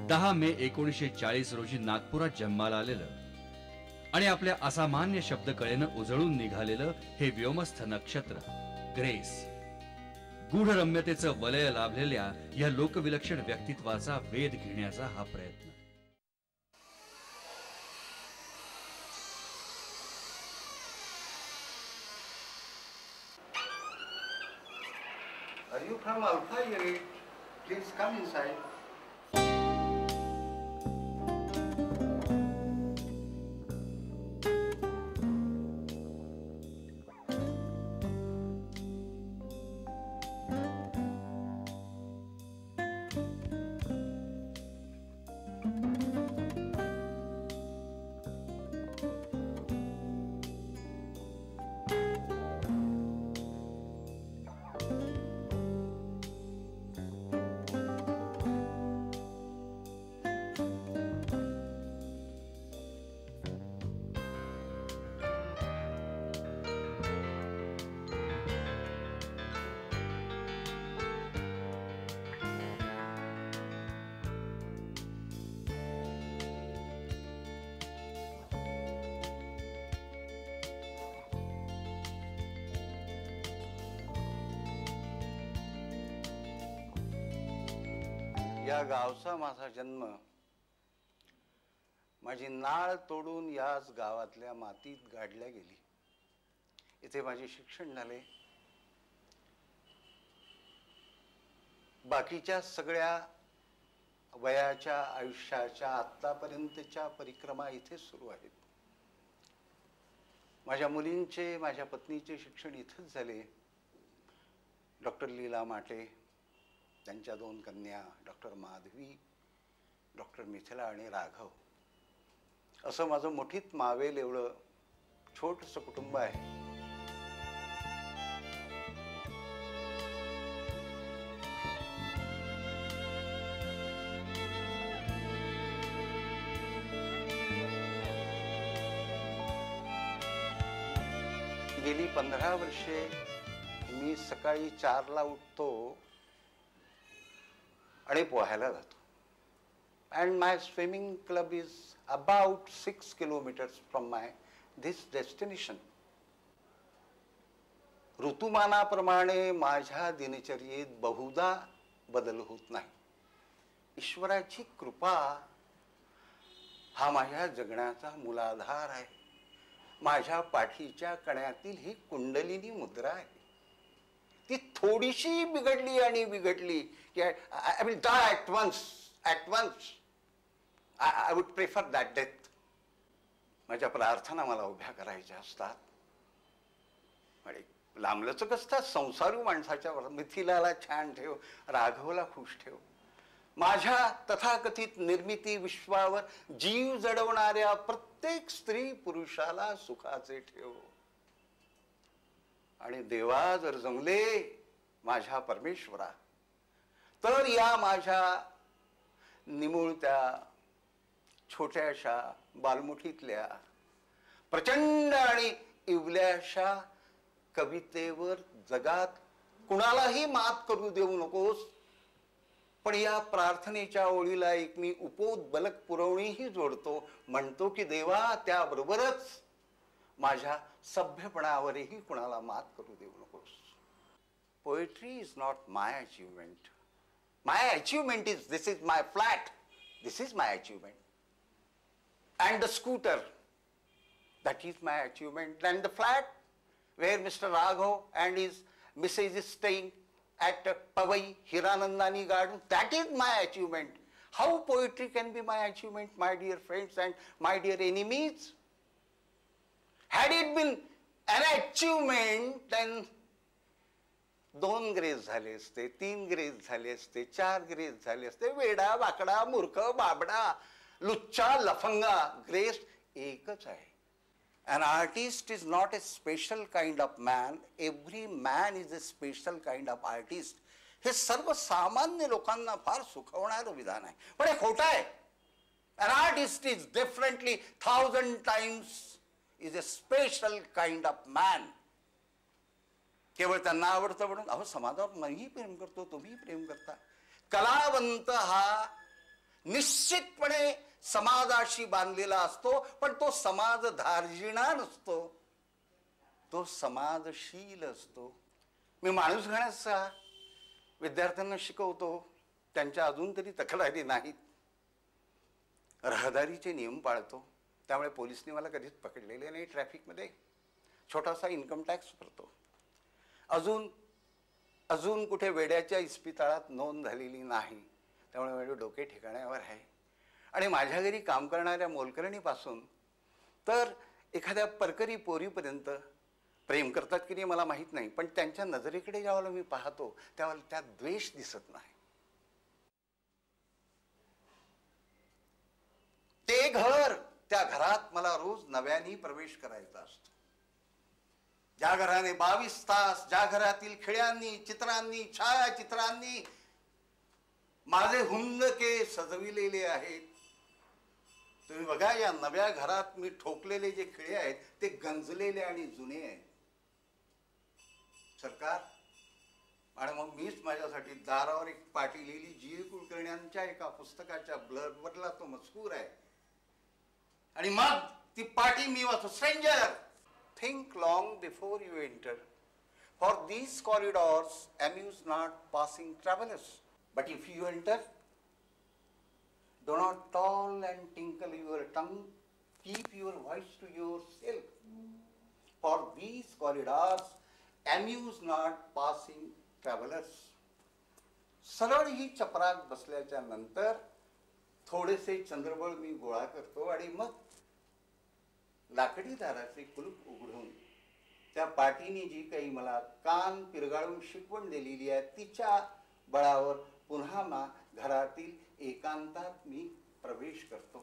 10 मे 1940 रोजी नागपुरात जन्माला आलेलं आणि आपल्या असामान्य शब्दकळेनं उजळून निघालेलं हे व्योमस्थ नक्षत्र ग्रेस, गूढरम्यतेचं वलय लाभलेल्या या लोकविलक्षण व्यक्तित्वाचा वेध घेण्याचा हा प्रयत्न. Are you from Alpha Unit? Please come inside. या गावचा माझा जन्म, माझी नाळ तोडून याच गावातल्या मातीत गाडल्या गेली. इथे माझे शिक्षण झाले. बाकीच्या सगळ्या वयाच्या आयुष्याच्या आत्तापर्यंतच्या परिक्रमा इथे सुरू आहेत. माझ्या मुलींचे, माझ्या पत्नीचे शिक्षण इथेच झाले. डॉक्टर लीला माटे, त्यांच्या 2 कन्या डॉक्टर माधवी, डॉक्टर मिथिला आणि राघव, असं माझं मुठीत मावेल एवढं छोटंसं कुटुंब आहे. गेली 15 वर्षे मी सकाळी 4ला उठतो आणि पोहायला जातो. And my swimming club is about 6 kilometres from my this destination. ऋतुमानाप्रमाणे माझ्या दिनचर्येत बहुधा बदल होत नाही. ईश्वराची कृपा हा माझ्या जगण्याचा मूलाधार आहे. माझ्या पाठीच्या कण्यातील ही कुंडलिनी मुद्रा आहे. ती थोडीशी बिघडली आणि बिघडली की I will die at once. I would prefer that death. माझ्या प्रार्थना मला उभ्या करायच्या असतात आणि लांबलचक असतात. संसारू माणसाच्या मिथिलाला छान ठेव, राघवला खुश ठेव. माझ्या तथाकथित निर्मिती विश्वावर जीव जडवणाऱ्या प्रत्येक स्त्री पुरुषाला सुखाचे ठेव. आणि देवा जर जमले माझ्या परमेश्वरा, तर या माझ्या निमुळत्या छोट्याशा बालमुठीतल्या प्रचंड आणि इवल्याशा कवितेवर जगात कुणालाही मात करू देऊ नकोस. पण या प्रार्थनेच्या ओळीला एक मी उपोद्बलक पुरवणीही जोडतो. म्हणतो की देवा, त्याबरोबरच माझ्या सभ्यपणावरही कुणाला मात करू देऊ नकोस. Poetry is not my achievement. My achievement is this is my flat. This is my achievement. And the scooter, that is my achievement. And the flat where Mr. Raghav and his Mrs. is staying at Pavai Hiranandani Garden, that is my achievement. How poetry can be my achievement, my dear friends and my dear enemies? Had it been an achievement, then 2 grace झाले असते, 3 grace झाले असते, 4 grace झाले असते. वेडा, वाकडा, मूर्ख, बाबडा, लुच्चा, लफंगा, grace एकच आहे. An artist is not a special kind of man. Every man is a special kind of artist. हे सर्वसामान्य लोकांना फार सुखवणारं विधान आहे, पण हे खोटं आहे. An artist is definitely 1000 times is a special kind of man. केवळ त्यांना आवडतं म्हणून. अहो, समाजावर मीही प्रेम करतो, तुम्ही प्रेम करता. कलावंत हा निश्चितपणे समाजाशी बांधलेला असतो, पण तो समाज धार्जिणा नसतो, तो समाजशील असतो. मी माणूस घेण्याचा विद्यार्थ्यांना शिकवतो, त्यांच्या अजून तरी तक्रारी नाहीत. रहदारीचे नियम पाळतो, त्यामुळे पोलिसने मला कधीच पकडलेले नाही. ट्रॅफिकमध्ये छोटासा इन्कम टॅक्स भरतो. अजून कुठे वेड्याच्या इस्पितळात नोंद झालेली नाही, त्यामुळे माझे डोके ठिकाण्यावर आहे. आणि माझ्या घरी काम करणाऱ्या मोलकरणीपासून तर एखाद्या परकरी पोरीपर्यंत प्रेम करतात की नाही मला माहीत नाही, पण त्यांच्या नजरेकडे ज्यावेळेला मी पाहतो त्यावेळेला त्यात द्वेष दिसत नाही. ते घर, त्या घरात मला रोज नव्याने प्रवेश करायचा असतो. ज्या घराने 22 तास, ज्या घरातील खिळ्यांनी, चित्रांनी, छायाचित्रांनी माझे हुंदके सजविलेले आहेत. तुम्ही बघा, या नव्या घरात मी ठोकलेले जे खिळे आहेत ते गंजलेले आणि जुने आहेत. सरकार आणि मग मीच माझ्यासाठी दारावर एक पाटी लिहिली, जी कुलकर्ण्यांच्या एका पुस्तकाच्या ब्लरवरला तो मजकूर आहे. आणि मग ती पाटी मी वाचतो. Stranger, think long before you enter, for these corridors amuse not passing travelers, but if you enter, do not toll and tinkle your tongue, keep your voice to yourself, for these corridors amuse not passing travelers. सरळ ही चपराक बसल्याच्या नंतर थोडेसे चंद्रबळ मी गोळा करतो आणि मग लाकडी दाराचे कुलूप उघडून त्या पाटीने जी काही मला कान पिरगाळून शिकवण दिलेली आहे तिच्या बळावर पुन्हा घरातील एकांतात मी प्रवेश करतो.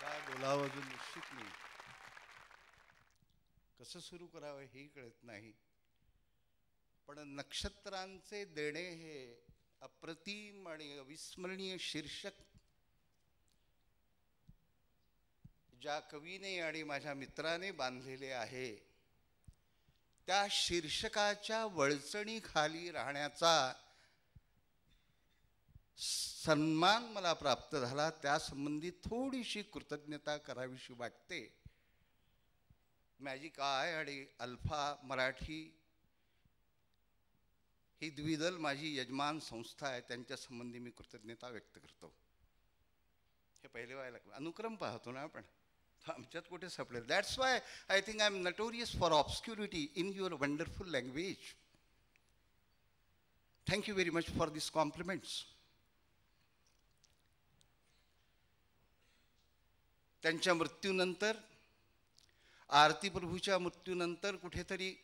काय बोलावं अजून निश्चित नाही. कसं सुरू करावं हेही कळत नाही. पण नक्षत्रांचे देणे हे अप्रतिम आणि अविस्मरणीय शीर्षक ज्या कवीने आणि माझ्या मित्राने बांधलेले आहे, त्या शीर्षकाच्या वळचणीखाली राहण्याचा सन्मान मला प्राप्त झाला. त्यासंबंधी थोडीशी कृतज्ञता करावीशी वाटते. मॅजिक आय आणि अल्फा मराठी ही द्विदल माझी यजमान संस्था आहे, त्यांच्या संबंधी मी कृतज्ञता व्यक्त करतो. हे पहिले व्हायला अनुक्रम पाहतो ना आपण, आमच्यात कुठे सापडेल. That's why I think I am notorious for obscurity in your wonderful language. Thank you very much for this compliments. त्यांच्या मृत्यूनंतर, आरती प्रभूच्या मृत्यूनंतर कुठेतरी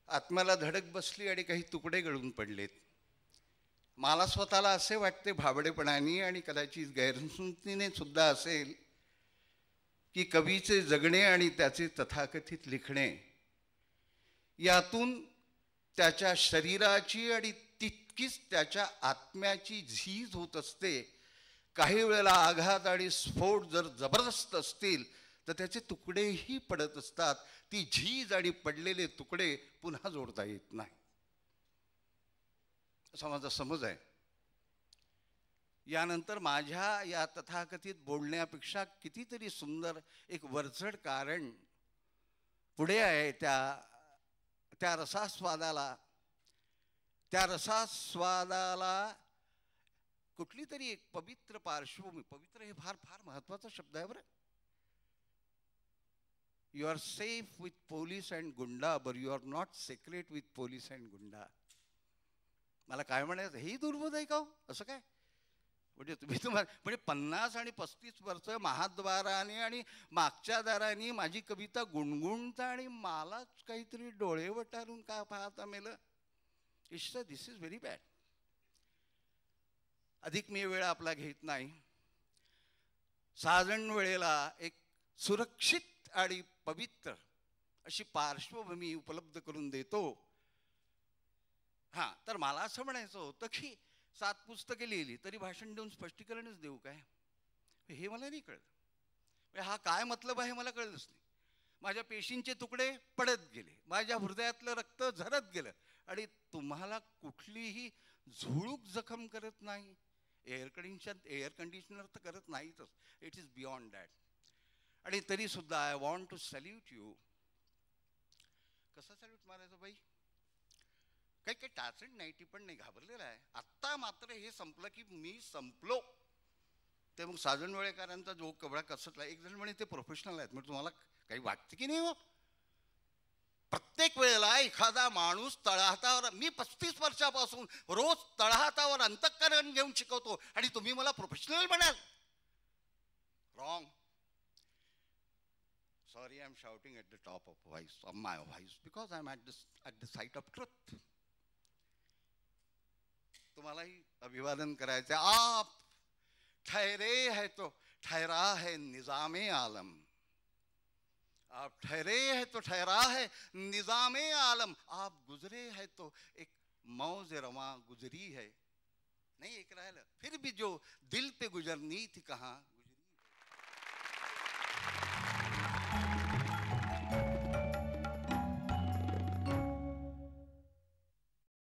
आत्म्याला धडक बसली आणि काही तुकडे गळून पडलेत. मला स्वतःला असे वाटते भाबडेपणाने आणि कदाचित गैरसमजुतीने सुद्धा असेल की कवीचे जगणे आणि त्याचे तथाकथित लिखणे यातून त्याच्या शरीराची आणि तितकीच त्याच्या आत्म्याची झीज होत असते. काही वेळेला आघात आणि स्फोट जर जबरदस्त असतील तर त्याचे तुकडेही पडत असतात. ती झीज आणि पडलेले तुकडे पुन्हा जोडता येत नाही, असा माझा समज आहे. यानंतर माझ्या या तथाकथित बोलण्यापेक्षा कितीतरी सुंदर एक वरचढ कारण पुढे आहे. त्या रसास्वादाला कुठली तरी एक पवित्र पार्श्वभूमी. पवित्र हे फार फार महत्वाचा शब्द आहे बरं. You are safe with police and gunda, but you are not secret with police and gunda. मला काय म्हणायचं, हेही दुर्बोध आहे का हो? असं काय म्हणजे तुम्हाला म्हणजे 50 आणि 35 वर्ष महाद्वाराने आणि मागच्या दाराने माझी कविता गुणगुणता आणि मलाच काहीतरी डोळे वटारून का पाहता मेलं. दिस इज व्हेरी बॅड. अधिक मी वेळ आपला घेत नाही. साधारण वेळेला एक सुरक्षित आणि पवित्र अशी पार्श्वभूमी उपलब्ध करून देतो. हां, तर मला असं म्हणायचं होतं की 7 पुस्तके लिहिली तरी भाषण देऊन स्पष्टीकरणच देऊ काय, हे मला नाही कळत. हा काय मतलब आहे मला कळलंच नाही. माझ्या पेशींचे तुकडे पडत गेले, माझ्या हृदयातलं रक्त झरत गेलं, आणि तुम्हाला कुठलीही झुळूक जखम करत नाही. एअर कंडिशनर तर करत नाहीतच, इट इज बियॉन्ड दॅट. आणि तरी सुद्धा I want to salute you. कसं सॅल्यूट मारायचं बाई? काही काही टाचण नाही, ती पण नाही, घाबरलेला आहे. आत्ता मात्र हे संपलं की मी संपलो. ते मग साजन वेळेकरांचा जो कवळा कसतला, एक जण म्हणे ते प्रोफेशनल आहेत, म्हणजे तुम्हाला काही वाटतं की नाही हो? प्रत्येक वेळेला एखादा माणूस तळहातावर, मी 35 वर्षापासून रोज तळहातावर अंतःकरण घेऊन शिकवतो आणि तुम्ही मला प्रोफेशनल म्हणाल? Wrong. Sorry, I'm shouting at the top of my voice because I'm at the site of truth. तुम्हालाही अभिवादन करायचं. आप ठहरे है तो ठहरा है निजामे आलम. आप ठहरे है तो ठहरा है निजामे आलम. आप गुजरे है तो एक मौज रवा गुजरी है. नहीं, एक राहिलं. फिर भी जो दिल पे गुजरनी थी कहाँ